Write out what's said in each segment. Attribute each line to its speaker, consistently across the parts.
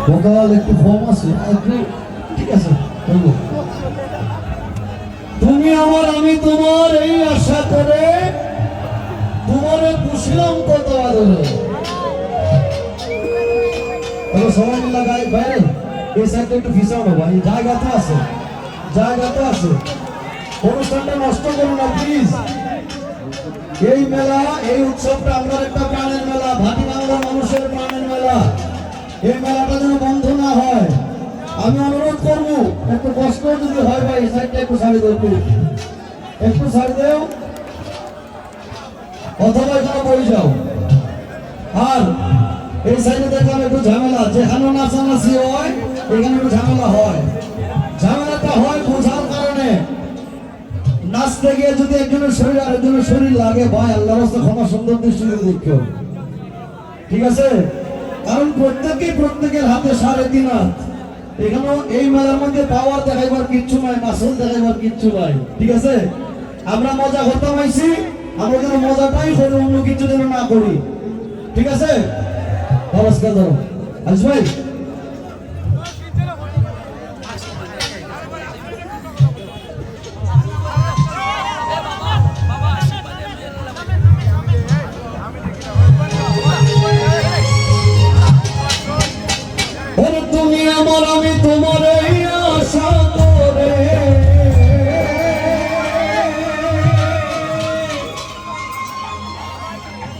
Speaker 1: Vocal একটু কম আছে, একটু ঠিক আছে বলবো। তুমি আমার আমি তোমার এই আশা করে তোমারে পুষলাম কত আদরে। সবাই মিলা গাই ভাই, এই সাইডটা একটু ভিসাও না ভাই, জায়গা তো আছে, জায়গা তো আছে, অনুষ্ঠানটা নষ্ট করো না প্লিজ। এই মেলা, এই উৎসবটা আমরা একটা প্রাণের মেলা, ভাটি বাংলার মানুষের প্রাণের মেলা। এই মেলাটা যেন বন্ধ না হয়। আমি অনুরোধ করবো, একটু কষ্ট যদি হয় ভাই, এই সাইডটা একটু ছাড়ি দেও, একটু ছাড়ি দেও, অথবা এখানে বই যাও। আর এই সাইডে দেখলাম একটু ঝামেলা, যেখানে নাচানাচি হয় এখানে একটু ঝামেলা হয়। ঝামেলাটা হয় বোঝার কারণে, নাচতে গিয়ে যদি একজনের শরীর আরেকজনের শরীর লাগে, ভাই আল্লাহর রাস্তা ক্ষমা সুন্দর দৃষ্টিতে দেখো, ঠিক আছে? কারণ প্রত্যেকের হাতে 3.5 হাত। এখানেও এই মেলার মধ্যে পাওয়ার দেখাইবার কিচ্ছু নাই, মাসল দেখাইবার কিচ্ছু নাই, ঠিক আছে? আমরা মজা করতে পাইছি, আমরা যেন মজাটাই করি, অন্য কিছু যেন না করি, ঠিক আছে? নমস্কার ধরো আজ ভাই। তুমি আমার আমি তোমার এই আশা করে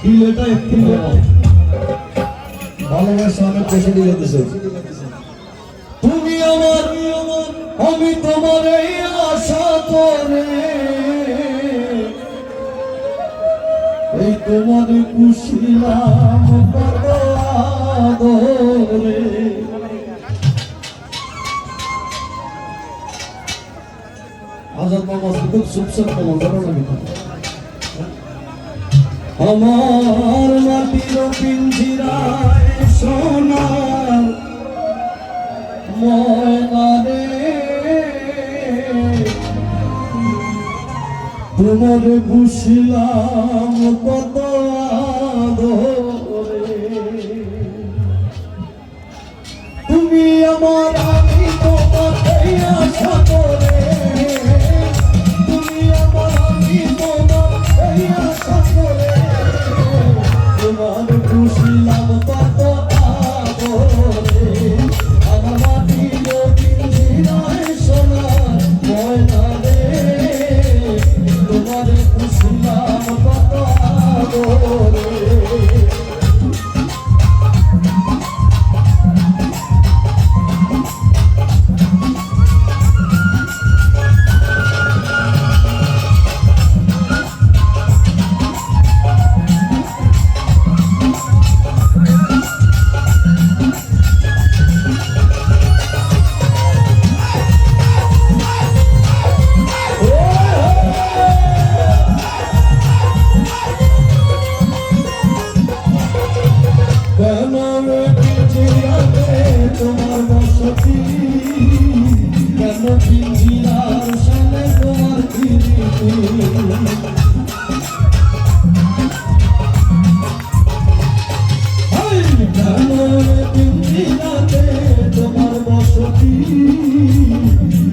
Speaker 1: দিলেটা একটু ভালোবাসা অনেক বেশি দিয়ে দিয়েছে। তুমি আমার আমি তোমার এই আশা করে এই তোমার পুষিলাম কত আদরে। আজাদ মামা খুব সুপসব মন্ত্র লাগে। আমার মাটির পিঞ্জিরায় সোনার ময়না রে, তোমার বুঝলাম কত আদরে। তুমি আমার আমি তোমার এই আশা করে, তুমি আমার আমি তোমার এই আশা করে, তোমার বুঝলাম কত আদরে। আমার মাটির পিঞ্জিরায় সোনার ময়না রে, তোমার বুঝলাম কত আদরে। তোমার বসতি কেন পিঞ্জিরার সামনে তোমার ফিরিতে, কেন পিঞ্জিরাতে তোমার বসতি,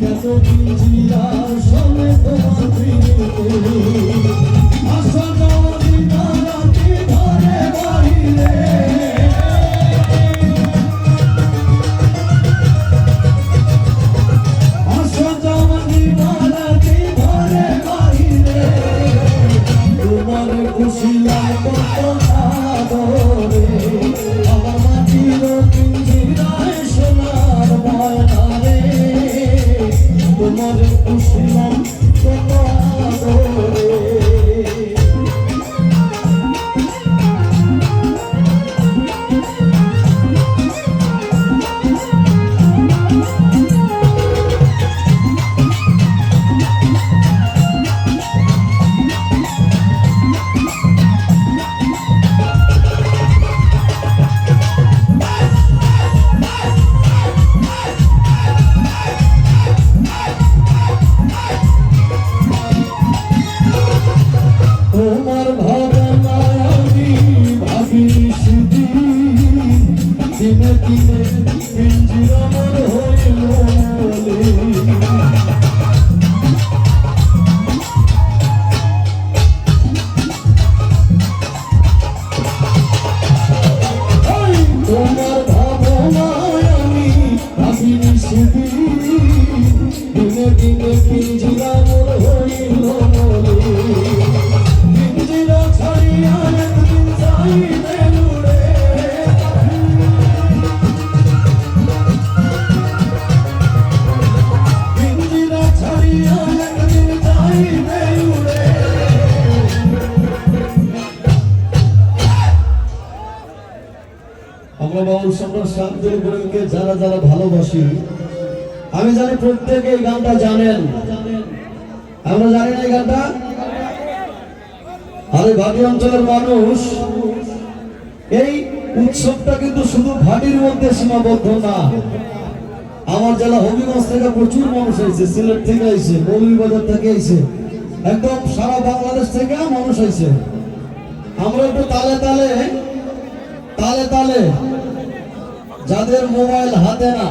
Speaker 1: কেন পিঞ্জিরার সামনে তোমার ফিরিতে। আশা যাওয়া দিনা রাতি ঘরে বাহিরে, আশা রবীন্দ্র বইকে যারা যারা ভালোবাসি, আমি জানি প্রত্যেকে এই গানটা জানেন। আমরা জানি না এই গানটা? আরে ভাটি অঞ্চলের মানুষ, এই উৎসবটা কিন্তু শুধু ভাটির মধ্যে সীমাবদ্ধ না। আমার জেলা হবিগঞ্জ থেকে প্রচুর মানুষ আইছে, সিলেট থেকে আইছে, মৌলভীবাজার থেকে আইছে, একদম সারা বাংলাদেশ থেকে মানুষ আইছে। আমরা একটু তালে তালে তালে তালে, যাদের মোবাইল হাতে না,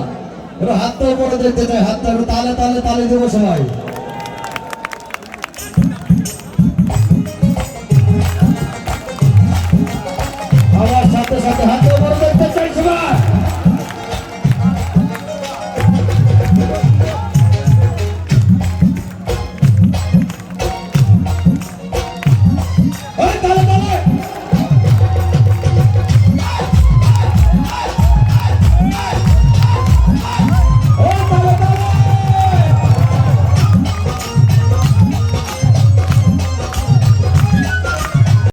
Speaker 1: একটু হাতটা উপরে দেখতে চাই, হাতটা একটু তালে তালে তালে দেবো সবাই। আমার সাথে সাথে হাতটা উপরে দেখতে চাই সবাই।